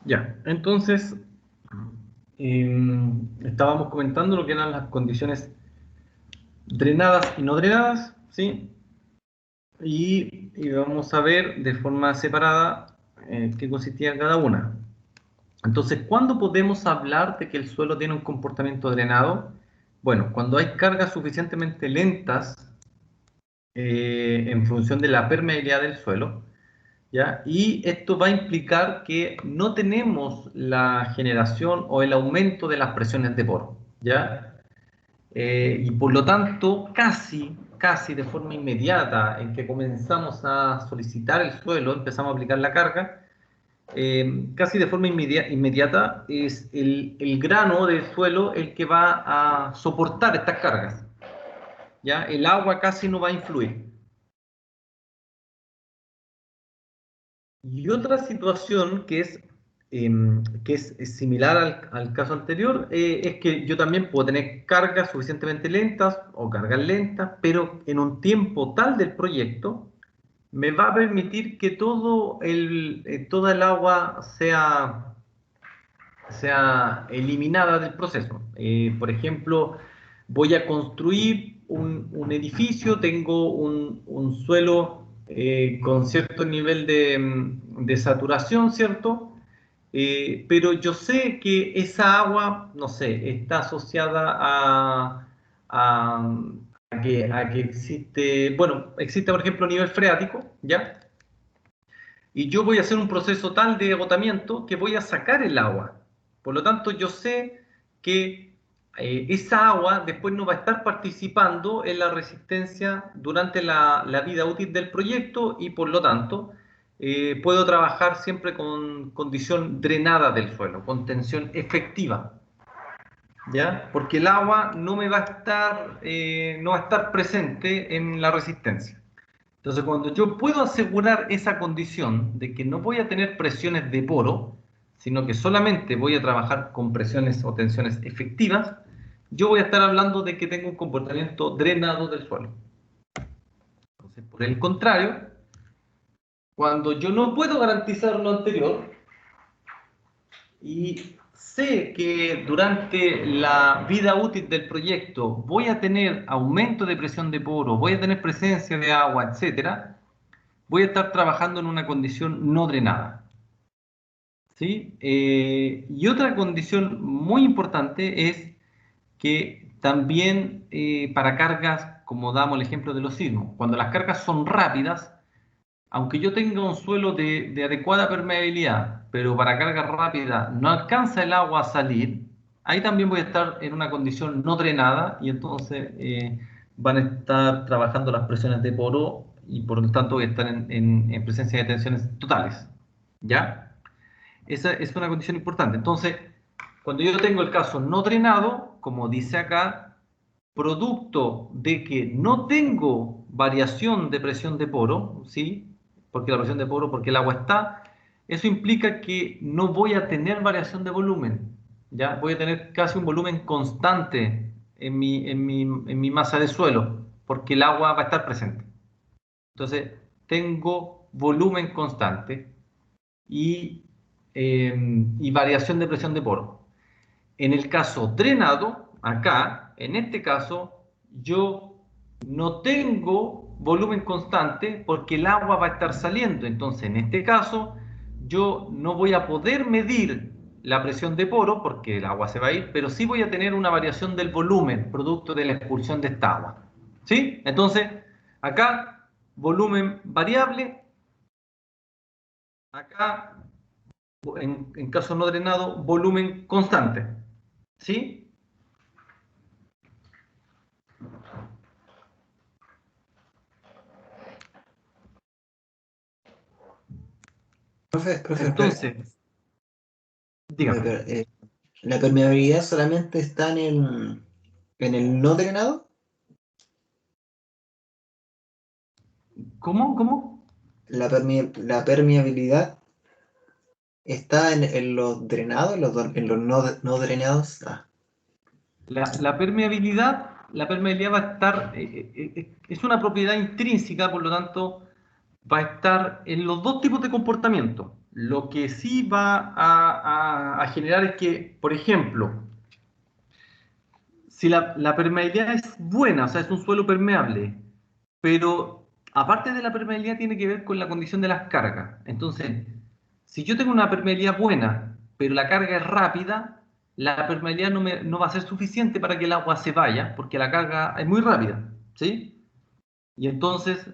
Ya, entonces estábamos comentando lo que eran las condiciones drenadas y no drenadas, ¿sí? Y vamos a ver de forma separada qué consistía cada una. Entonces, ¿cuándo podemos hablar de que el suelo tiene un comportamiento drenado? Bueno, cuando hay cargas suficientemente lentas en función de la permeabilidad del suelo, ¿ya? Y esto va a implicar que no tenemos la generación o el aumento de las presiones de poro, ¿ya? Y por lo tanto, casi de forma inmediata, en que comenzamos a solicitar el suelo, empezamos a aplicar la carga, casi de forma inmediata es el grano del suelo el que va a soportar estas cargas, ¿ya? El agua casi no va a influir. Y otra situación que es similar al caso anterior es que yo también puedo tener cargas suficientemente lentas o cargas lentas, pero en un tiempo tal del proyecto me va a permitir que toda el agua sea eliminada del proceso. Por ejemplo, voy a construir un edificio, tengo un suelo con cierto nivel de saturación, ¿cierto? Pero yo sé que esa agua, no sé, está asociada a, a que existe, bueno, existe por ejemplo nivel freático, ¿ya? Y yo voy a hacer un proceso tal de agotamiento que voy a sacar el agua. Por lo tanto, yo sé que esa agua después no va a estar participando en la resistencia durante la vida útil del proyecto y por lo tanto puedo trabajar siempre con condición drenada del suelo, con tensión efectiva, ¿ya? Porque el agua no me va a estar, no va a estar presente en la resistencia. Entonces, cuando yo puedo asegurar esa condición de que no voy a tener presiones de poro, sino que solamente voy a trabajar con presiones o tensiones efectivas, yo voy a estar hablando de que tengo un comportamiento drenado del suelo. Entonces, por el contrario, cuando yo no puedo garantizar lo anterior y sé que durante la vida útil del proyecto voy a tener aumento de presión de poro, voy a tener presencia de agua, etcétera, voy a estar trabajando en una condición no drenada. ¿Sí? Y otra condición muy importante es que también para cargas, como damos el ejemplo de los sismos, cuando las cargas son rápidas, aunque yo tenga un suelo de adecuada permeabilidad, pero para cargas rápidas no alcanza el agua a salir, ahí también voy a estar en una condición no drenada y entonces van a estar trabajando las presiones de poro y por lo tanto voy a estar en presencia de tensiones totales. ¿Ya? Esa es una condición importante. Entonces, cuando yo tengo el caso no drenado, como dice acá, producto de que no tengo variación de presión de poro, ¿sí? Porque la presión de poro, porque el agua está, eso implica que no voy a tener variación de volumen, ¿ya? Voy a tener casi un volumen constante en mi masa de suelo, porque el agua va a estar presente. Entonces, tengo volumen constante y, y variación de presión de poro. En el caso drenado, acá, en este caso, yo no tengo volumen constante porque el agua va a estar saliendo. Entonces, en este caso, yo no voy a poder medir la presión de poro porque el agua se va a ir, pero sí voy a tener una variación del volumen producto de la expulsión de esta agua. ¿Sí? Entonces, acá, volumen variable, acá en caso no drenado, volumen constante. ¿Sí? Profe, Entonces, dígame, ¿la permeabilidad solamente está en el no drenado? ¿cómo? La permeabilidad está en los drenados, en los no drenados. Ah, La permeabilidad va a estar, es una propiedad intrínseca, por lo tanto, va a estar en los dos tipos de comportamiento. Lo que sí va a generar es que, por ejemplo, si la permeabilidad es buena, o sea, es un suelo permeable, pero aparte de la permeabilidad tiene que ver con la condición de las cargas. Entonces, si yo tengo una permeabilidad buena, pero la carga es rápida, la permeabilidad no va a ser suficiente para que el agua se vaya, porque la carga es muy rápida, ¿sí? Y entonces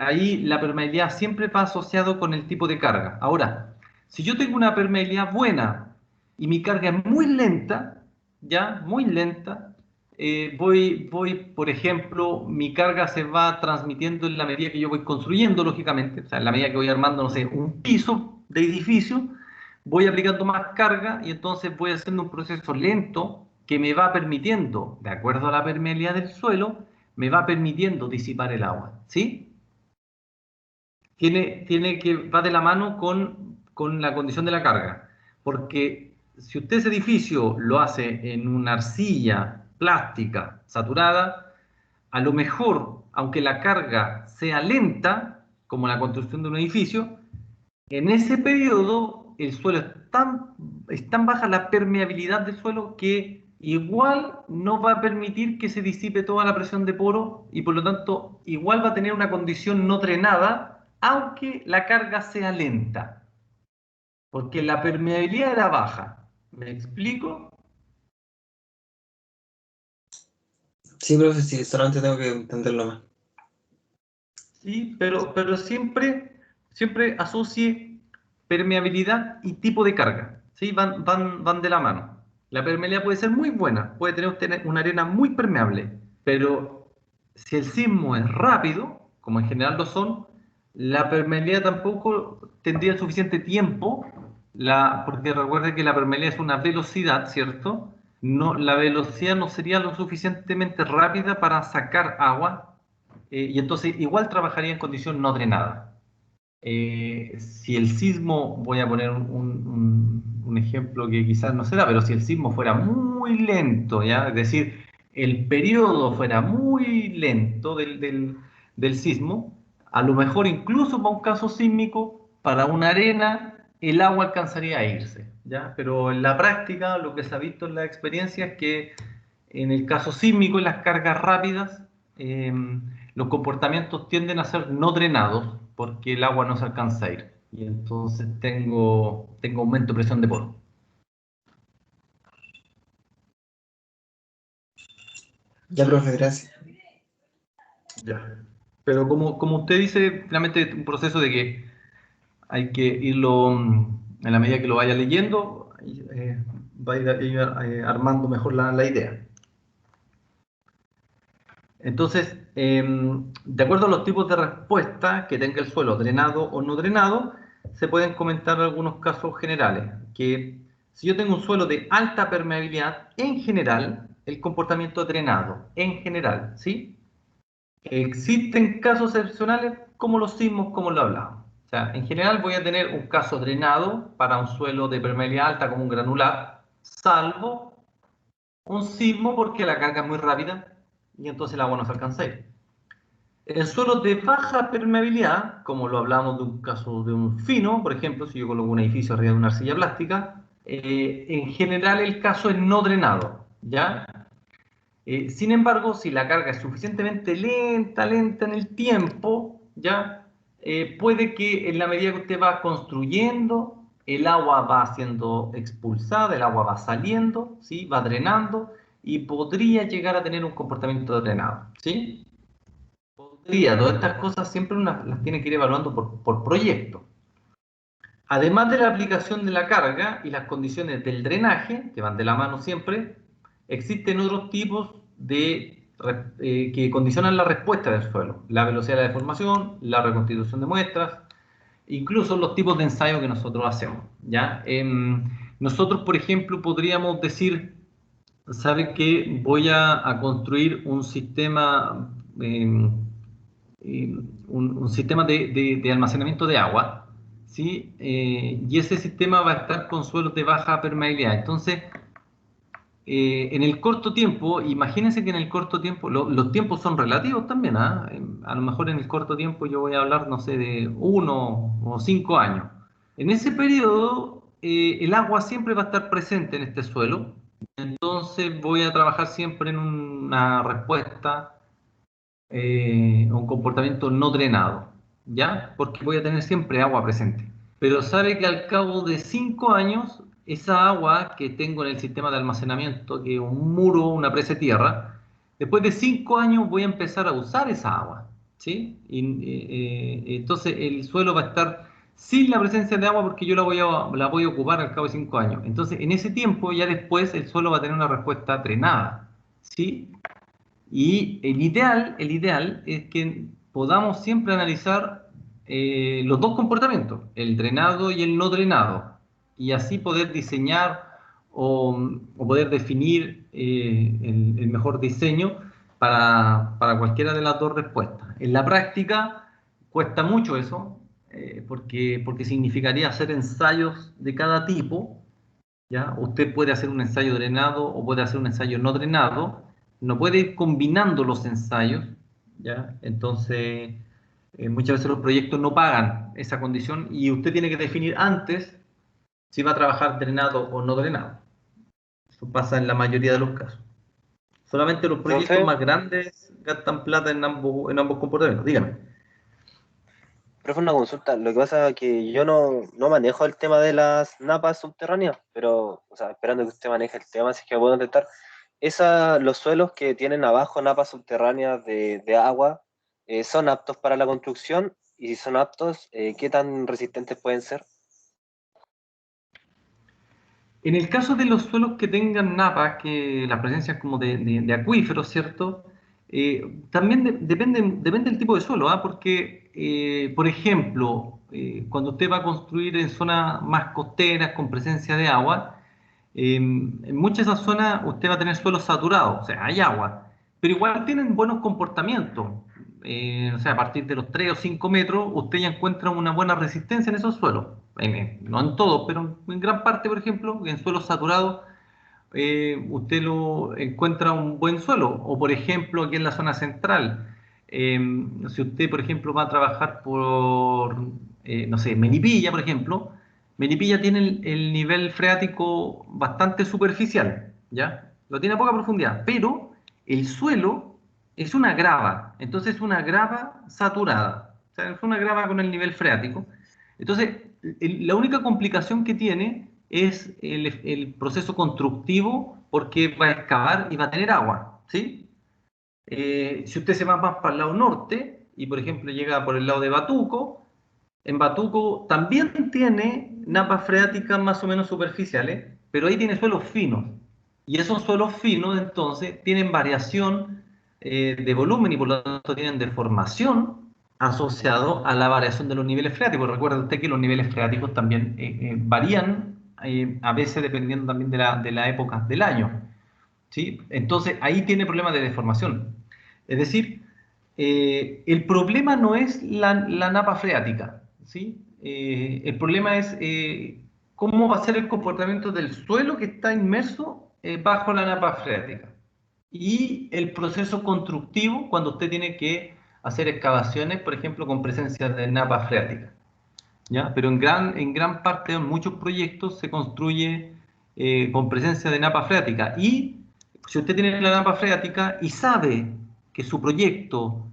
ahí la permeabilidad siempre va asociado con el tipo de carga. Ahora, si yo tengo una permeabilidad buena y mi carga es muy lenta, ya, muy lenta, por ejemplo, mi carga se va transmitiendo en la medida que yo voy construyendo, lógicamente, o sea, en la medida que voy armando, no sé, un piso de edificio, voy aplicando más carga y entonces voy haciendo un proceso lento que me va permitiendo, de acuerdo a la permeabilidad del suelo, me va permitiendo disipar el agua, ¿sí? Va de la mano con la condición de la carga, porque si usted ese edificio lo hace en una arcilla plástica saturada, a lo mejor, aunque la carga sea lenta, como la construcción de un edificio, en ese periodo el suelo es tan baja la permeabilidad del suelo que igual no va a permitir que se disipe toda la presión de poro y por lo tanto igual va a tener una condición no drenada, aunque la carga sea lenta, porque la permeabilidad era baja. ¿Me explico? Sí, profe, sí, solamente tengo que entenderlo más. Sí, pero siempre asocie permeabilidad y tipo de carga. ¿Sí? Van de la mano. La permeabilidad puede ser muy buena, puede tener usted una arena muy permeable, pero si el sismo es rápido, como en general lo son, la permeabilidad tampoco tendría suficiente tiempo, porque recuerde que la permeabilidad es una velocidad, ¿cierto? No, la velocidad no sería lo suficientemente rápida para sacar agua y entonces igual trabajaría en condición no drenada. Si el sismo, voy a poner un ejemplo que quizás no se da, pero si el sismo fuera muy lento, ¿ya? Es decir, el periodo fuera muy lento del sismo, a lo mejor incluso para un caso sísmico, para una arena, el agua alcanzaría a irse, ¿ya? Pero en la práctica, lo que se ha visto en la experiencia es que en el caso sísmico, en las cargas rápidas, eh, los comportamientos tienden a ser no drenados porque el agua no se alcanza a ir. Y entonces tengo aumento de presión de poro. Ya, profe, gracias. Ya. Pero como usted dice, realmente es un proceso de que hay que irlo, en la medida que lo vaya leyendo, va a ir armando mejor la idea. Entonces, de acuerdo a los tipos de respuesta que tenga el suelo, drenado o no drenado, se pueden comentar algunos casos generales. Que si yo tengo un suelo de alta permeabilidad, en general, el comportamiento es drenado, en general, ¿sí? Existen casos excepcionales como los sismos, como lo hablamos. O sea, en general voy a tener un caso drenado para un suelo de permeabilidad alta como un granular, salvo un sismo porque la carga es muy rápida y entonces el agua no se alcanza a ir. En suelos de baja permeabilidad, como lo hablamos de un caso de un fino, por ejemplo, si yo coloco un edificio arriba de una arcilla plástica, en general el caso es no drenado, ¿ya? Sin embargo, si la carga es suficientemente lenta en el tiempo, ¿ya? Puede que en la medida que usted va construyendo, el agua va siendo expulsada, el agua va saliendo, ¿sí? Va drenando y podría llegar a tener un comportamiento drenado, ¿sí? Todas estas cosas siempre uno las tiene que ir evaluando por proyecto. Además de la aplicación de la carga y las condiciones del drenaje, que van de la mano siempre, existen otros tipos que condicionan la respuesta del suelo. La velocidad de la deformación, la reconstitución de muestras, incluso los tipos de ensayo que nosotros hacemos, ¿ya? Nosotros, por ejemplo, podríamos decir, ¿sabe qué? Voy a construir un sistema... un sistema de almacenamiento de agua, ¿sí? Y ese sistema va a estar con suelos de baja permeabilidad. Entonces, en el corto tiempo, imagínense que en el corto tiempo, los tiempos son relativos también, ¿ah? A lo mejor en el corto tiempo yo voy a hablar, no sé, de 1 o 5 años. En ese periodo, el agua siempre va a estar presente en este suelo, entonces voy a trabajar siempre en una respuesta, un comportamiento no drenado, ¿ya? Porque voy a tener siempre agua presente. Pero sabe que al cabo de 5 años, esa agua que tengo en el sistema de almacenamiento, que es un muro, una presa de tierra, después de 5 años voy a empezar a usar esa agua, ¿sí? Entonces el suelo va a estar sin la presencia de agua porque yo la voy a ocupar al cabo de 5 años. Entonces en ese tiempo, ya después, el suelo va a tener una respuesta drenada, ¿sí? Y el ideal es que podamos siempre analizar los dos comportamientos, el drenado y el no drenado, y así poder diseñar o poder definir el mejor diseño para cualquiera de las dos respuestas. En la práctica cuesta mucho eso, porque significaría hacer ensayos de cada tipo. ¿Ya? Usted puede hacer un ensayo drenado o puede hacer un ensayo no drenado, no puede ir combinando los ensayos, ¿ya? Entonces, muchas veces los proyectos no pagan esa condición y usted tiene que definir antes si va a trabajar drenado o no drenado. Eso pasa en la mayoría de los casos. Solamente los proyectos Profe, más grandes gastan plata en ambos comportamientos. Dígame. profe, una consulta. Lo que pasa es que yo no manejo el tema de las napas subterráneas, pero, o sea, esperando que usted maneje el tema, así que puedo intentar. Los suelos que tienen abajo napas subterráneas de agua, ¿son aptos para la construcción? Y si son aptos, ¿qué tan resistentes pueden ser? En el caso de los suelos que tengan napas, que la presencia es como de acuíferos, ¿cierto? También depende del tipo de suelo, ¿ah? Porque, por ejemplo, cuando usted va a construir en zonas más costeras con presencia de agua, en muchas de esas zonas usted va a tener suelos saturados, o sea, hay agua, pero igual tienen buenos comportamientos. O sea, a partir de los 3 o 5 metros, usted ya encuentra una buena resistencia en esos suelos. No en todos, pero en gran parte, por ejemplo, en suelos saturados, usted lo encuentra un buen suelo. O, por ejemplo, aquí en la zona central, eh, si usted, por ejemplo, va a trabajar por, no sé, Melipilla, por ejemplo, Melipilla tiene el nivel freático bastante superficial, ¿ya? Lo tiene a poca profundidad, pero el suelo es una grava, entonces es una grava saturada, o sea, es una grava con el nivel freático. Entonces, la única complicación que tiene es el proceso constructivo porque va a excavar y va a tener agua, ¿sí? Si usted se va más para el lado norte y, por ejemplo, llega por el lado de Batuco, en Batuco también tiene napas freáticas más o menos superficiales, pero ahí tiene suelos finos. Y esos suelos finos, entonces, tienen variación de volumen y por lo tanto tienen deformación asociado a la variación de los niveles freáticos. Recuerda usted que los niveles freáticos también varían a veces dependiendo también de la época del año. ¿Sí? Entonces ahí tiene problemas de deformación. Es decir, el problema no es la napa freática, ¿sí? El problema es cómo va a ser el comportamiento del suelo que está inmerso bajo la napa freática. Y el proceso constructivo cuando usted tiene que hacer excavaciones, por ejemplo, con presencia de napa freática. ¿Ya? Pero en gran parte, en muchos proyectos, se construye con presencia de napa freática. Y si usted tiene la napa freática y sabe que su proyecto,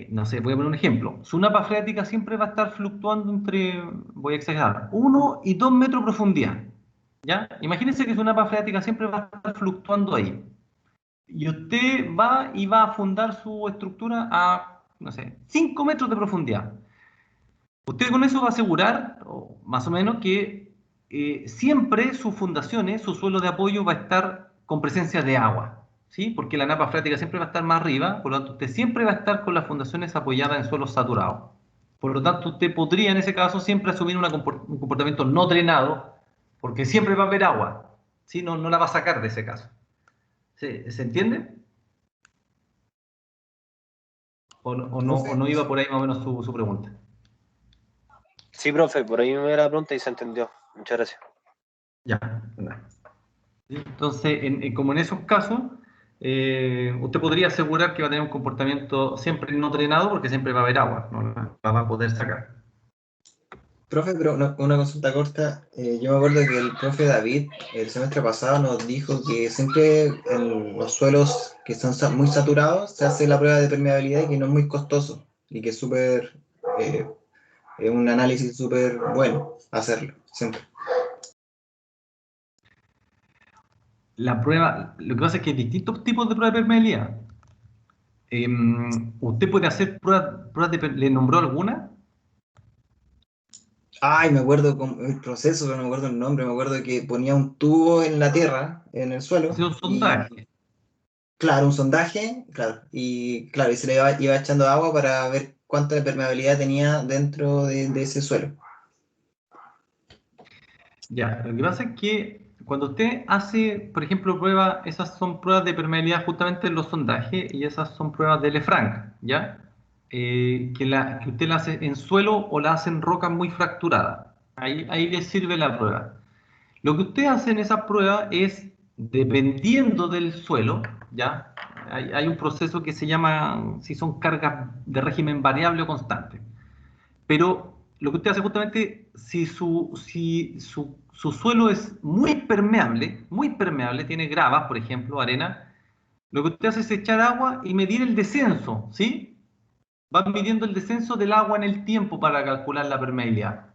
no sé, voy a poner un ejemplo, su napa freática siempre va a estar fluctuando entre, voy a exagerar, 1 y 2 metros de profundidad. ¿Ya? Imagínense que su napa freática siempre va a estar fluctuando ahí. Y usted va y va a fundar su estructura a, no sé, 5 metros de profundidad. Usted con eso va a asegurar, o más o menos, que siempre sus fundaciones, su suelo de apoyo va a estar con presencia de agua, ¿sí? Porque la napa freática siempre va a estar más arriba, por lo tanto usted siempre va a estar con las fundaciones apoyadas en suelos saturados. Por lo tanto, usted podría en ese caso siempre asumir un comportamiento no drenado, porque siempre va a haber agua, ¿sí? No la va a sacar de ese caso. ¿Se entiende? ¿O no iba por ahí más o menos su pregunta? Sí, profe, por ahí me da la pregunta y se entendió. Muchas gracias. Ya, ¿sí? Entonces, como en esos casos, usted podría asegurar que va a tener un comportamiento siempre no drenado porque siempre va a haber agua, no la va a poder sacar. Profe, pero una consulta corta. Yo me acuerdo que el profe David el semestre pasado nos dijo que siempre en los suelos que son muy saturados se hace la prueba de permeabilidad y que no es muy costoso y que es súper, es un análisis súper bueno hacerlo, siempre. La prueba, lo que pasa es que hay distintos tipos de prueba de permeabilidad. ¿Usted puede hacer pruebas ¿le nombró alguna? Ay, me acuerdo el proceso, pero no me acuerdo el nombre. Me acuerdo que ponía un tubo en la tierra, en el Hacer suelo, un y sondaje. claro, un sondaje, claro, y se le iba echando agua para ver cuánta permeabilidad tenía dentro de ese suelo. Ya, lo que pasa es que cuando usted hace, por ejemplo, pruebas, esas son pruebas de permeabilidad justamente en los sondajes y esas son pruebas de Lefranc, ¿ya? Que usted la hace en suelo o la hace en roca muy fracturada. Ahí le sirve la prueba. Lo que usted hace en esa prueba es, dependiendo del suelo, ¿ya? Hay un proceso que se llama, si son cargas de régimen variable o constante. Pero lo que usted hace justamente, si su suelo es muy permeable, tiene gravas, por ejemplo, arena, lo que usted hace es echar agua y medir el descenso, ¿sí? Va midiendo el descenso del agua en el tiempo para calcular la permeabilidad.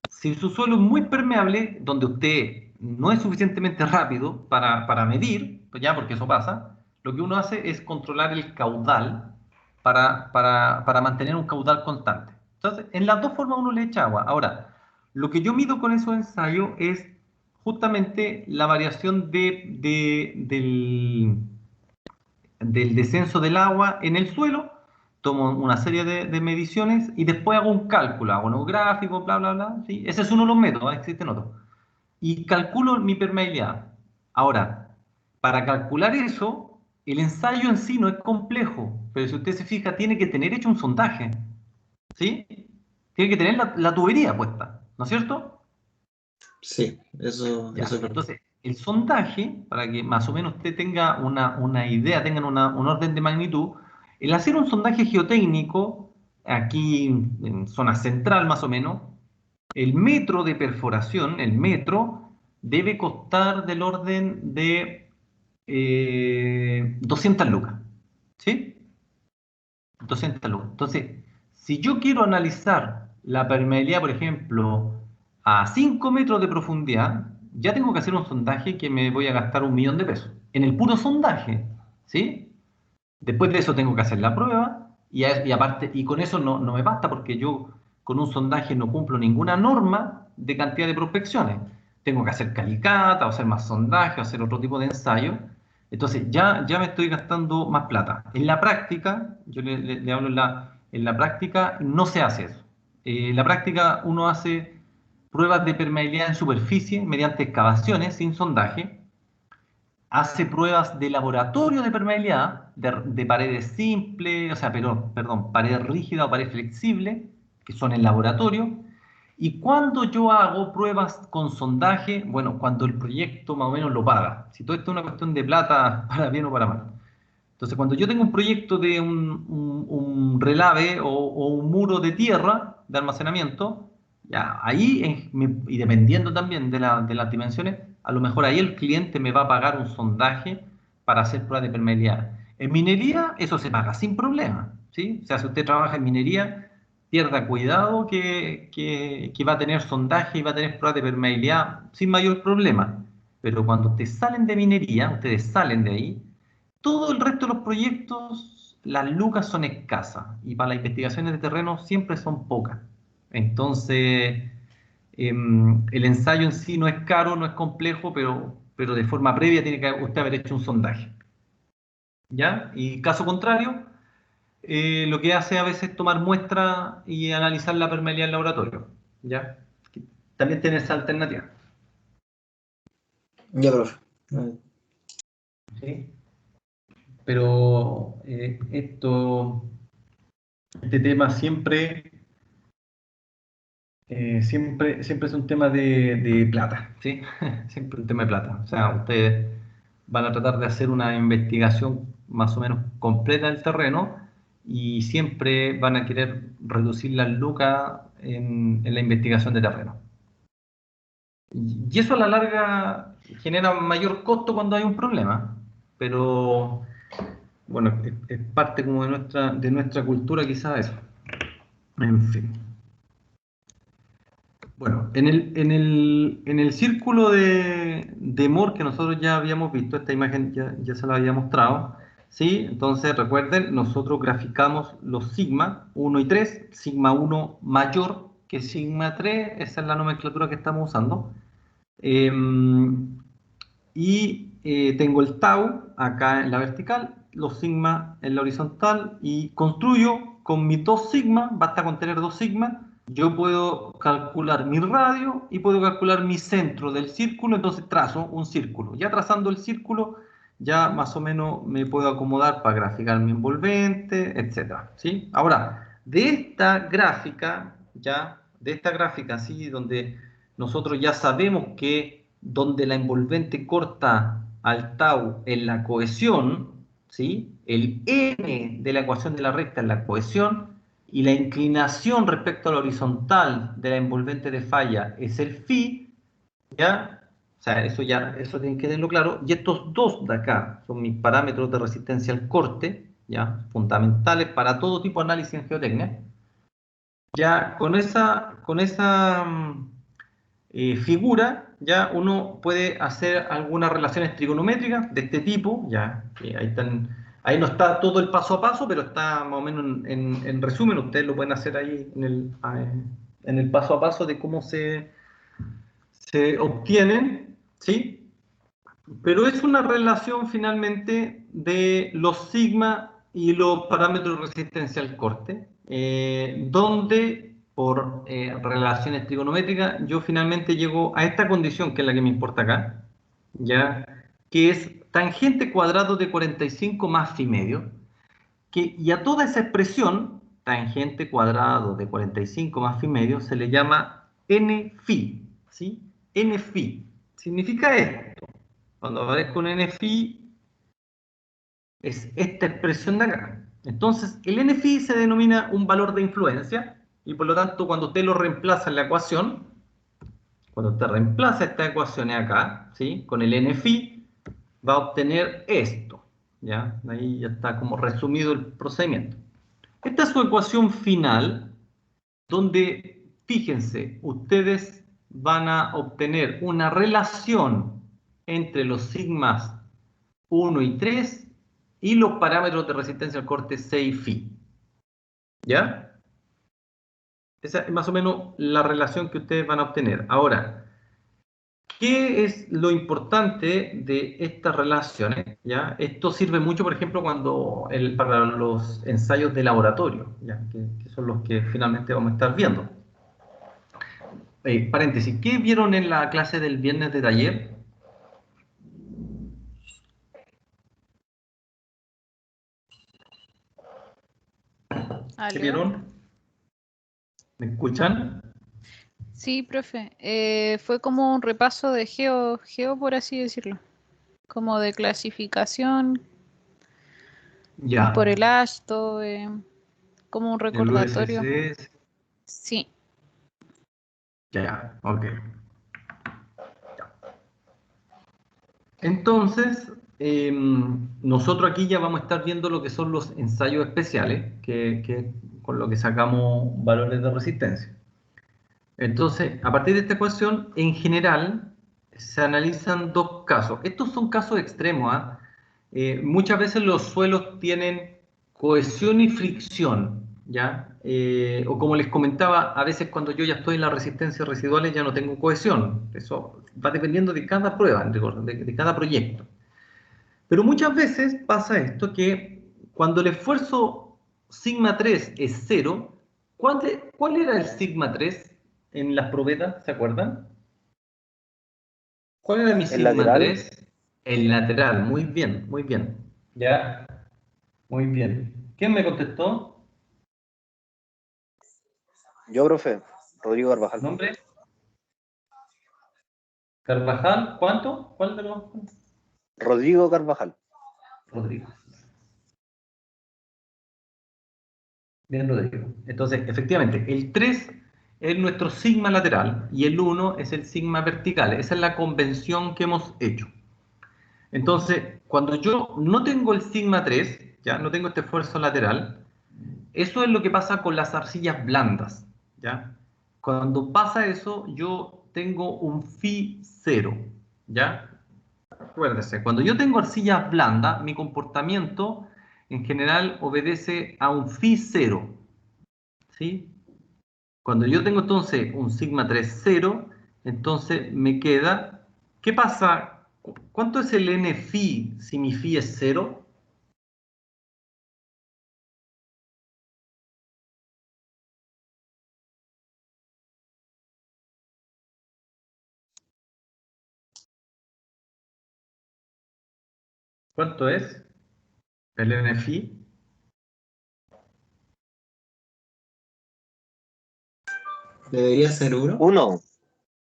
Si su suelo es muy permeable, donde usted no es suficientemente rápido para medir, pues ya porque eso pasa, lo que uno hace es controlar el caudal para mantener un caudal constante. Entonces, en las dos formas uno le echa agua. Ahora, lo que yo mido con esos ensayos es justamente la variación del descenso del agua en el suelo, tomo una serie de mediciones y después hago un cálculo, hago un gráfico, bla, bla, bla. ¿Sí? Ese es uno de los métodos, existen otros. Y calculo mi permeabilidad. Ahora, para calcular eso, el ensayo en sí no es complejo, pero si usted se fija, tiene que tener hecho un sondaje, ¿sí? Tiene que tener la tubería puesta, ¿no es cierto? Sí, eso Ya, es verdad. entonces, el sondaje, para que más o menos usted tenga una idea, tengan un orden de magnitud, el hacer un sondaje geotécnico, aquí en zona central más o menos, el metro de perforación, el metro, debe costar del orden de 200 lucas, ¿sí? 200 lucas. Entonces, si yo quiero analizar la permeabilidad, por ejemplo, a 5 metros de profundidad, ya tengo que hacer un sondaje que me voy a gastar 1.000.000 de pesos. En el puro sondaje, ¿sí? Después de eso tengo que hacer la prueba y aparte, y con eso no me basta porque yo con un sondaje no cumplo ninguna norma de cantidad de prospecciones. Tengo que hacer calicata, o hacer más sondajes, o hacer otro tipo de ensayo. Entonces ya me estoy gastando más plata. En la práctica, yo le hablo en la práctica, no se hace eso. En la práctica uno hace pruebas de permeabilidad en superficie mediante excavaciones sin sondaje, hace pruebas de laboratorio de permeabilidad, de paredes simples, o sea, perdón, pared rígida o pared flexible, que son en laboratorio. Y cuando yo hago pruebas con sondaje, bueno, cuando el proyecto más o menos lo paga. Si todo esto es una cuestión de plata, para bien o para mal. Entonces, cuando yo tengo un proyecto de un relave o un muro de tierra de almacenamiento, ya ahí, y dependiendo también de las dimensiones, a lo mejor ahí el cliente me va a pagar un sondaje para hacer pruebas de permeabilidad. En minería, eso se paga sin problema, ¿sí? O sea, si usted trabaja en minería, pierda cuidado que va a tener sondaje y va a tener pruebas de permeabilidad sin mayor problema. Pero cuando ustedes salen de minería, ustedes salen de ahí, todo el resto de los proyectos, las lucas son escasas y para las investigaciones de terreno siempre son pocas. Entonces, el ensayo en sí no es caro, no es complejo, pero de forma previa tiene que usted haber hecho un sondaje. ¿Ya? Y caso contrario, lo que hace a veces es tomar muestra y analizar la permeabilidad en laboratorio. ¿Ya? También tiene esa alternativa. Ya, profe. ¿Sí? Pero este tema siempre es un tema de plata, ¿sí? Siempre un tema de plata. O sea, ustedes van a tratar de hacer una investigación más o menos completa del terreno y siempre van a querer reducir las lucas en la investigación de terreno. Y eso a la larga genera mayor costo cuando hay un problema, pero bueno, es parte como de nuestra cultura quizás eso. En fin. Bueno, en el círculo de Moore que nosotros ya habíamos visto, esta imagen ya se la había mostrado, ¿sí? Entonces recuerden, nosotros graficamos los sigma 1 y 3, sigma 1 mayor que sigma 3, esa es la nomenclatura que estamos usando. Tengo el tau acá en la vertical, los sigma en la horizontal y construyo con mis dos sigma, basta con tener dos sigma, yo puedo calcular mi radio y puedo calcular mi centro del círculo, entonces trazo un círculo. Ya trazando el círculo, ya más o menos me puedo acomodar para graficar mi envolvente, etcétera, ¿sí? Ahora, de esta gráfica, ¿sí? Donde nosotros ya sabemos que donde la envolvente corta al tau en la cohesión, ¿sí? El n de la ecuación de la recta es la cohesión y la inclinación respecto a la horizontal de la envolvente de falla es el phi, ¿ya? O sea, eso tienen que tenerlo claro. Y estos dos de acá son mis parámetros de resistencia al corte, ¿ya? Fundamentales para todo tipo de análisis en geotecnia. Ya con esa figura, ya uno puede hacer algunas relaciones trigonométricas de este tipo, ya, que ahí no está todo el paso a paso, pero está más o menos en resumen, ustedes lo pueden hacer ahí en el paso a paso de cómo se obtienen, ¿sí? Pero es una relación finalmente de los sigma y los parámetros de resistencia al corte, donde por relaciones trigonométricas yo finalmente llego a esta condición que es la que me importa acá, ¿ya? Que es tangente cuadrado de 45 más phi medio, y a toda esa expresión, tangente cuadrado de 45 más phi medio, se le llama n phi, ¿sí? N phi significa esto. Cuando aparezca un NFI, es esta expresión de acá. Entonces, el NFI se denomina un valor de influencia, y por lo tanto, cuando usted lo reemplaza en la ecuación, cuando usted reemplaza esta ecuación acá, ¿sí? Con el NFI, va a obtener esto. ¿Ya? Ahí ya está como resumido el procedimiento. Esta es su ecuación final, donde, fíjense, ustedes van a obtener una relación entre los sigmas 1 y 3 y los parámetros de resistencia al corte 6 phi. ¿Ya? Esa es más o menos la relación que ustedes van a obtener. Ahora, ¿qué es lo importante de estas relaciones? ¿Ya? Esto sirve mucho, por ejemplo, para los ensayos de laboratorio, ¿ya? Que son los que finalmente vamos a estar viendo. Paréntesis, ¿qué vieron en la clase del viernes de taller? ¿Qué ¿Aló? vieron? ¿Me escuchan? Sí, profe. Fue como un repaso de geo, por así decirlo. Como de clasificación por Ya. el ASTO, como un El recordatorio. USC, Sí. ya, ok. Entonces, nosotros aquí ya vamos a estar viendo lo que son los ensayos especiales, con lo que sacamos valores de resistencia. Entonces, a partir de esta ecuación, en general, se analizan dos casos. Estos son casos extremos, ¿ah? Muchas veces los suelos tienen cohesión y fricción, ¿ya? O como les comentaba, a veces cuando yo ya estoy en las resistencias residuales ya no tengo cohesión. Eso va dependiendo de cada prueba, de cada proyecto. Pero muchas veces pasa esto que cuando el esfuerzo sigma 3 es cero, ¿cuál era el sigma 3 en las probetas? ¿Se acuerdan? ¿Cuál era mi El sigma lateral, 3? El lateral, muy bien, muy bien. Ya, muy bien. ¿Quién me contestó? yo, profe, Rodrigo Carvajal. ¿Nombre? ¿Carvajal? ¿Cuánto? ¿Cuál de los? Rodrigo Carvajal. Rodrigo. Bien, Rodrigo. Entonces, efectivamente, el 3 es nuestro sigma lateral y el 1 es el sigma vertical. Esa es la convención que hemos hecho. Entonces, cuando yo no tengo el sigma 3, ya no tengo este esfuerzo lateral, eso es lo que pasa con las arcillas blandas, ¿ya? Cuando pasa eso, yo tengo un phi 0, ¿ya? Acuérdese, cuando yo tengo arcillas blandas, mi comportamiento en general obedece a un phi 0, ¿sí? Cuando yo tengo entonces un sigma 3 0, entonces me queda, ¿qué pasa? ¿Cuánto es el n phi si mi phi es 0? ¿Cuánto es el n phi? Debería ser 1. 1.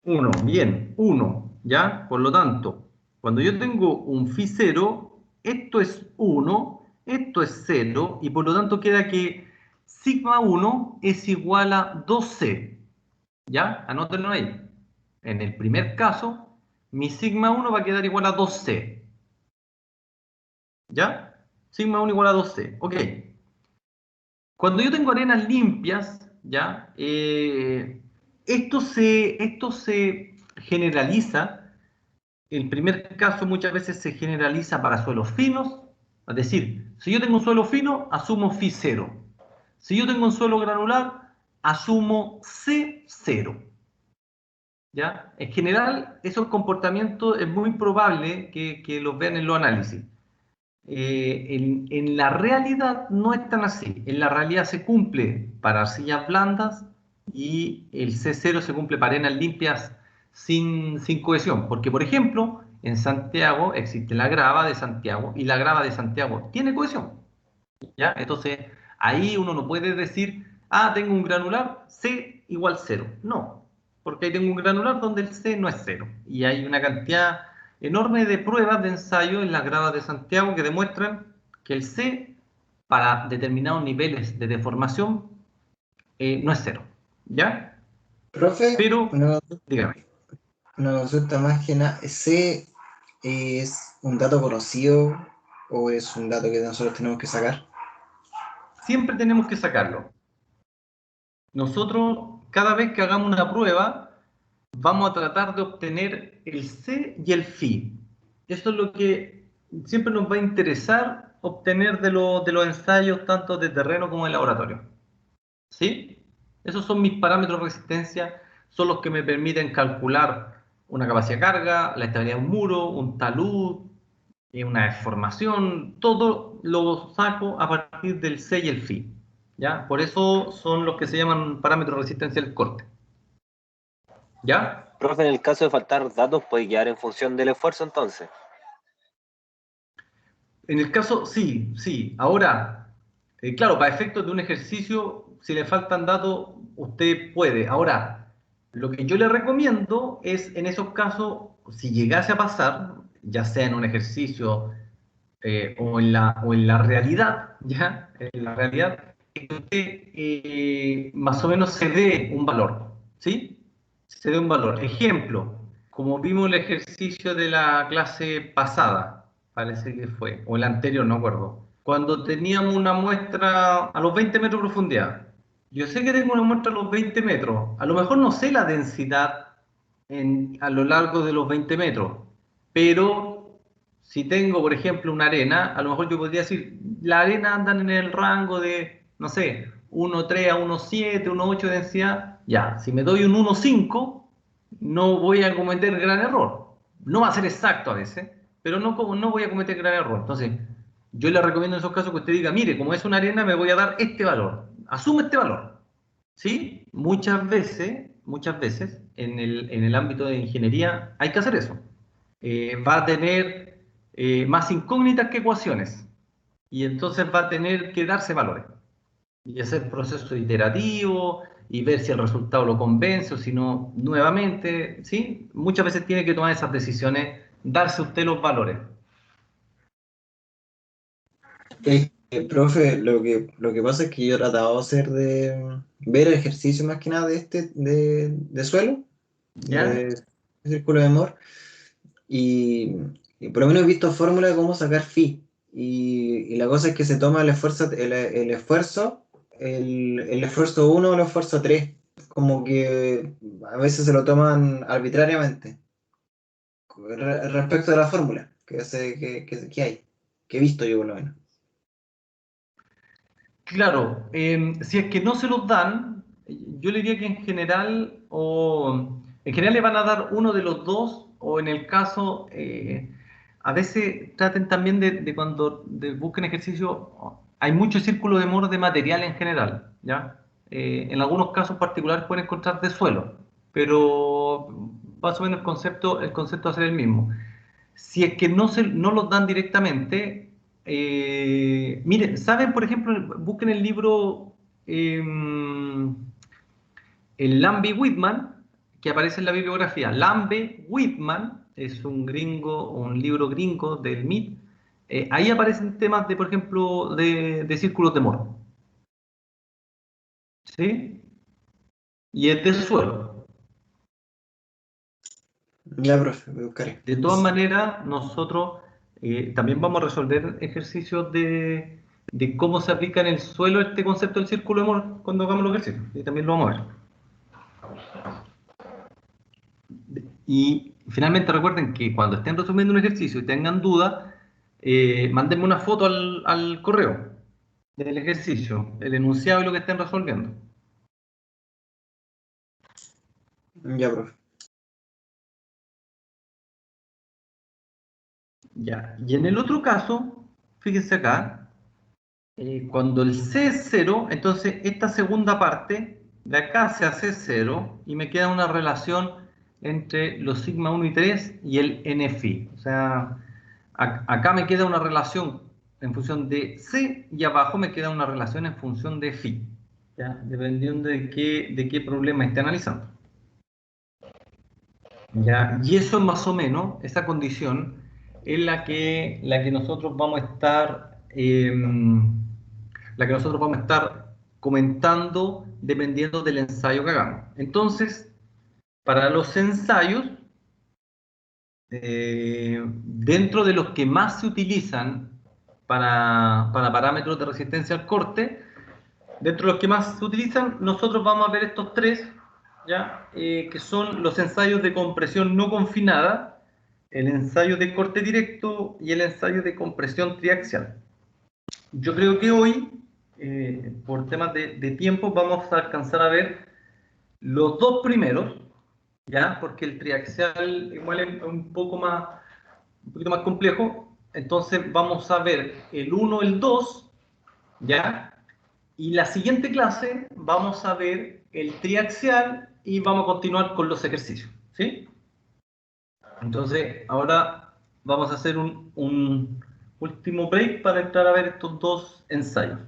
1, bien, 1, ¿ya? Por lo tanto, cuando yo tengo un phi 0, esto es 1, esto es 0, y por lo tanto queda que sigma 1 es igual a 2c, ¿ya? Anótenlo ahí. En el primer caso, mi sigma 1 va a quedar igual a 2c, ¿ya? Sigma 1 igual a 2c, ok. Cuando yo tengo arenas limpias, ¿ya? Esto se generaliza. El primer caso muchas veces se generaliza para suelos finos, es decir, si yo tengo un suelo fino, asumo phi 0. Si yo tengo un suelo granular, asumo C0. ¿Ya? En general, esos comportamientos es muy probable que los vean en los análisis. En la realidad no es tan así. En la realidad se cumple para arcillas blandas y el C0 se cumple para arenas limpias sin cohesión. Porque, por ejemplo, en Santiago existe la grava de Santiago y la grava de Santiago tiene cohesión, ¿ya? Entonces, ahí uno no puede decir, ah, tengo un granular, C igual 0. No, porque ahí tengo un granular donde el C no es 0. Y hay una cantidad enorme de pruebas de ensayo en las gravas de Santiago que demuestran que el C, para determinados niveles de deformación, no es 0. ¿Ya? Profe, Pero, dígame. una consulta más que nada. ¿Ese es un dato conocido o es un dato que nosotros tenemos que sacar? Siempre tenemos que sacarlo. Nosotros, cada vez que hagamos una prueba, vamos a tratar de obtener el C y el phi. Eso es lo que siempre nos va a interesar obtener de los ensayos, tanto de terreno como de laboratorio. ¿Sí? Esos son mis parámetros de resistencia, son los que me permiten calcular una capacidad de carga, la estabilidad de un muro, un talud, una deformación, todo lo saco a partir del C y el phi. ¿Ya? Por eso son los que se llaman parámetros de resistencia del corte. ¿Ya? Profe, en el caso de faltar datos, puede quedar en función del esfuerzo entonces. En el caso, sí, sí. Ahora, claro, para efectos de un ejercicio, si le faltan datos, usted puede. Ahora, lo que yo le recomiendo es, en esos casos, si llegase a pasar, ya sea en un ejercicio o en la realidad, ¿ya? En la realidad, que usted más o menos se dé un valor, ¿sí? Se dé un valor. Ejemplo, como vimos el ejercicio de la clase pasada, parece que fue, o el anterior, no acuerdo, cuando teníamos una muestra a los 20 metros de profundidad. Yo sé que tengo una muestra a los 20 metros, a lo mejor no sé la densidad a lo largo de los 20 metros, pero si tengo, por ejemplo, una arena, a lo mejor yo podría decir, la arena andan en el rango de, no sé, 1,3 a 1,7, 1,8 de densidad. Ya, si me doy un 1,5, no voy a cometer gran error. No va a ser exacto a veces, pero no voy a cometer gran error. Entonces, yo le recomiendo en esos casos que usted diga, mire, como es una arena, me voy a dar este valor. Asume este valor. ¿Sí? Muchas veces en el ámbito de ingeniería hay que hacer eso. Va a tener más incógnitas que ecuaciones y entonces va a tener que darse valores y hacer proceso iterativo y ver si el resultado lo convence o si no, nuevamente, ¿sí? Muchas veces tiene que tomar esas decisiones, darse usted los valores. Ok, Profe, lo que pasa es que yo he tratado de hacer de ver el ejercicio más que nada de suelo, ¿Ya? de círculo de Moore, y, y por lo menos he visto fórmulas de cómo sacar phi. Y la cosa es que se toma el esfuerzo uno o el esfuerzo 3 como que a veces se lo toman arbitrariamente respecto de la fórmula que hay, que he visto yo por lo menos. Claro, si es que no se los dan, yo le diría que en general le van a dar uno de los dos, o en el caso, a veces traten también de cuando busquen ejercicio, hay mucho círculo de Moore de material en general, ¿ya? En algunos casos particulares pueden encontrar de suelo, pero más o menos el concepto va a ser el mismo. Si es que no los dan directamente, miren, ¿saben? Por ejemplo, busquen el libro eh, el Lambe-Whitman, que aparece en la bibliografía. Lambe-Whitman es un libro gringo del MIT. Ahí aparecen temas de, por ejemplo, de círculos de Moore. ¿Sí? Y es de suelo. Ya, profe, me buscaré. De todas maneras, nosotros también vamos a resolver ejercicios de cómo se aplica en el suelo este concepto del círculo de Moore cuando hagamos los ejercicios. Y también lo vamos a ver. Y finalmente recuerden que cuando estén resumiendo un ejercicio y tengan dudas, mándenme una foto al correo del ejercicio, el enunciado y lo que estén resolviendo. Ya, profe. Ya. Y en el otro caso, fíjense acá, cuando el C es 0, entonces esta segunda parte de acá se hace 0 y me queda una relación entre los sigma 1 y 3 y el n phi. O sea, acá me queda una relación en función de C y abajo me queda una relación en función de phi, ¿ya? Dependiendo de qué problema esté analizando. ¿Ya? Y eso es más o menos, esa condición es la que nosotros vamos a estar comentando dependiendo del ensayo que hagamos. Entonces, para los ensayos, dentro de los que más se utilizan para parámetros de resistencia al corte, dentro de los que más se utilizan, nosotros vamos a ver estos tres, ¿ya? Que son los ensayos de compresión no confinada, el ensayo de corte directo y el ensayo de compresión triaxial. Yo creo que hoy, por temas de tiempo, vamos a alcanzar a ver los dos primeros, ¿ya? Porque el triaxial igual es un poquito más complejo. Entonces vamos a ver el 1, el 2, ¿ya? Y la siguiente clase vamos a ver el triaxial y vamos a continuar con los ejercicios, ¿sí? Entonces, ahora vamos a hacer un último break para entrar a ver estos dos ensayos.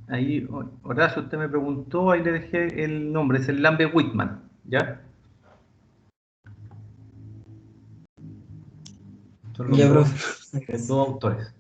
Ahí, Horacio, usted me preguntó, ahí le dejé el nombre, es el Lambe-Whitman, ¿ya? Son Ya, profe. los dos autores.